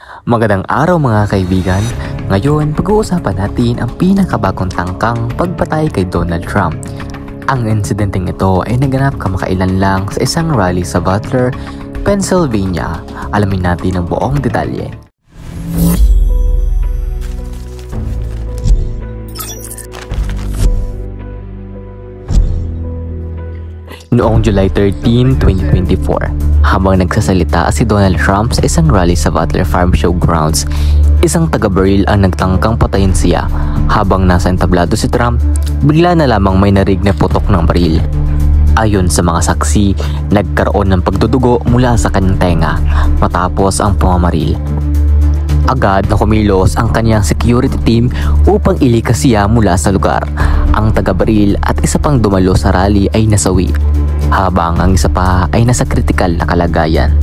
Magandang araw mga kaibigan. Ngayon, pag-uusapan natin ang pinakabagong tangkang pagpatay kay Donald Trump. Ang insidenteng ito ay naganap kamakailan lang sa isang rally sa Butler, Pennsylvania. Alamin natin ang buong detalye. Noong July 13, 2024, habang nagsasalita si Donald Trump sa isang rally sa Butler Farm Show Grounds, isang taga-baril ang nagtangkang patayin siya. Habang nasa entablado si Trump, bigla na lamang may narinig na putok ng baril. Ayon sa mga saksi, nagkaroon ng pagdudugo mula sa kanyang tenga matapos ang pamamaril. Agad na kumilos ang kanyang security team upang ilikas siya mula sa lugar. Ang taga-baril at isa pang dumalo sa rally ay nasawi, habang ang isa pa ay nasa kritikal na kalagayan.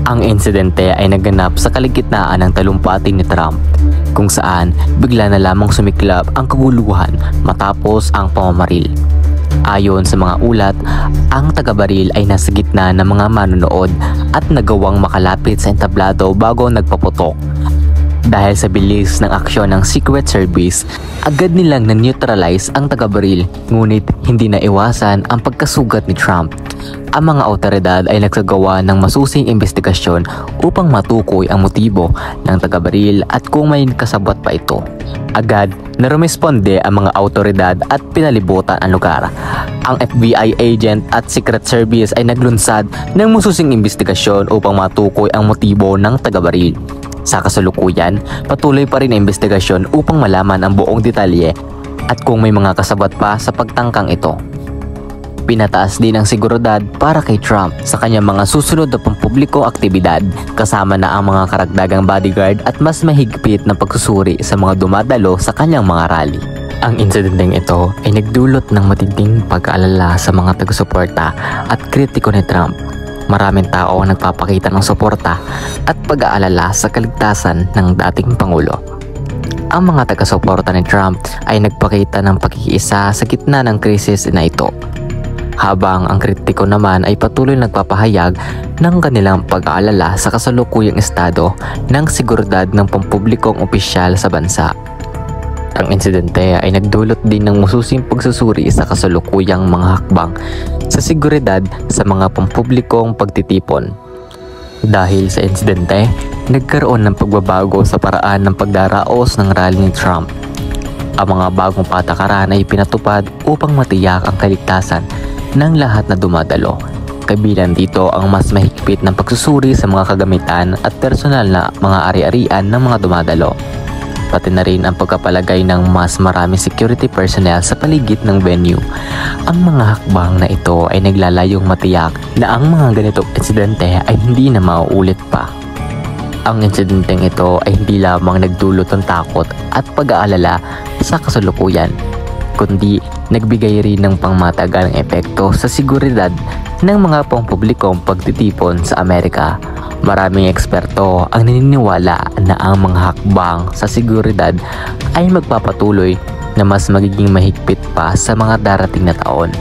Ang insidente ay naganap sa kaligitnaan ng talumpati ni Trump, kung saan bigla na lamang sumiklab ang kaguluhan matapos ang pamamaril. Ayon sa mga ulat, ang taga-baril ay nasa gitna ng mga manonood at nagawang makalapit sa entablado bago nagpaputok. Dahil sa bilis ng aksyon ng Secret Service, agad nilang na-neutralize ang taga-baril, ngunit hindi na iwasan ang pagkasugat ni Trump. Ang mga awtoridad ay nagsagawa ng masusing investigasyon upang matukoy ang motibo ng taga-baril at kung may kasabwat pa ito. Agad na rumesponde ang mga awtoridad at pinalibutan ang lugar. Ang FBI agent at Secret Service ay naglunsad ng masusing investigasyon upang matukoy ang motibo ng taga-baril. Sa kasalukuyan, patuloy pa rin ang investigasyon upang malaman ang buong detalye at kung may mga kasabwat pa sa pagtangkang ito. Pinataas din ang seguridad para kay Trump sa kanyang mga susunod na pampublikong aktibidad, kasama na ang mga karagdagang bodyguard at mas mahigpit na pagsusuri sa mga dumadalo sa kanyang mga rally. Ang insidenteng ito ay nagdulot ng matinding pag-aalala sa mga taga-suporta at kritiko ni Trump. Maraming tao ang nagpapakita ng suporta at pag-aalala sa kaligtasan ng dating Pangulo. Ang mga taga-suporta ni Trump ay nagpakita ng pakikiisa sa gitna ng krisis na ito, habang ang kritiko naman ay patuloy nagpapahayag ng kanilang pag-aalala sa kasalukuyang estado ng seguridad ng pampublikong opisyal sa bansa. Ang insidente ay nagdulot din ng masusing pagsusuri sa kasalukuyang mga hakbang sa seguridad sa mga pampublikong pagtitipon. Dahil sa insidente, nagkaroon ng pagbabago sa paraan ng pagdaraos ng rally ni Trump. Ang mga bagong patakaran ay pinatupad upang matiyak ang kaligtasan ng lahat na dumadalo. Kabilang dito ang mas mahigpit ng pagsusuri sa mga kagamitan at personal na mga ari-arian ng mga dumadalo. Pati na rin ang pagkapalagay ng mas maraming security personnel sa paligid ng venue. Ang mga hakbang na ito ay naglalayong matiyak na ang mga ganitong insidente ay hindi na mauulit pa. Ang insidenteng ito ay hindi lamang nagdulot ng takot at pag-aalala sa kasalukuyan, kundi nagbigay rin ng pangmatagalang epekto sa seguridad ng mga pampublikong pagtitipon sa Amerika. Maraming eksperto ang naniniwala na ang mga hakbang sa seguridad ay magpapatuloy na mas magiging mahigpit pa sa mga darating na taon.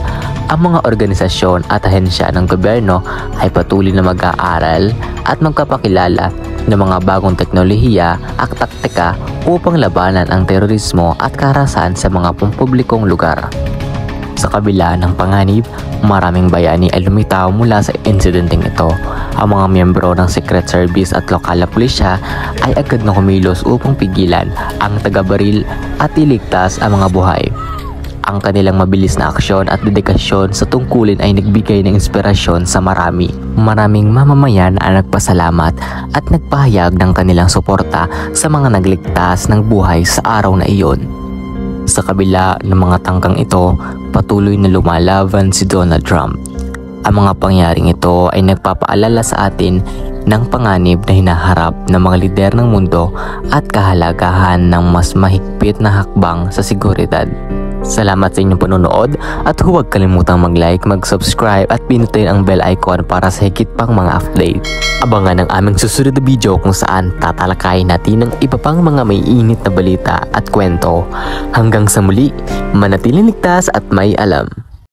Ang mga organisasyon at ahensya ng gobyerno ay patuloy na mag-aaral at magpapakilala ng mga bagong teknolohiya at taktika upang labanan ang terorismo at karahasan sa mga pampublikong lugar. Sa kabila ng panganib, maraming bayani ay lumitaw mula sa insidenteng ito. Ang mga miyembro ng Secret Service at lokal na pulisya ay agad na kumilos upang pigilan ang taga-baril at iligtas ang mga buhay. Ang kanilang mabilis na aksyon at dedikasyon sa tungkulin ay nagbigay ng inspirasyon sa marami. Maraming mamamayan ang nagpasalamat at nagpahayag ng kanilang suporta sa mga nagligtas ng buhay sa araw na iyon. Sa kabila ng mga tangkang ito, patuloy na lumalaban si Donald Trump. Ang mga pangyaring ito ay nagpapaalala sa atin ng panganib na hinaharap ng mga lider ng mundo at kahalagahan ng mas mahigpit na hakbang sa seguridad. Salamat sa inyong panonood at huwag kalimutang mag-like, mag-subscribe at pinutin ang bell icon para sa higit pang mga update. Abangan ang aming susunod na video kung saan tatalakayin natin ang iba pang mga may init na balita at kwento. Hanggang sa muli, manatiling ligtas at may alam.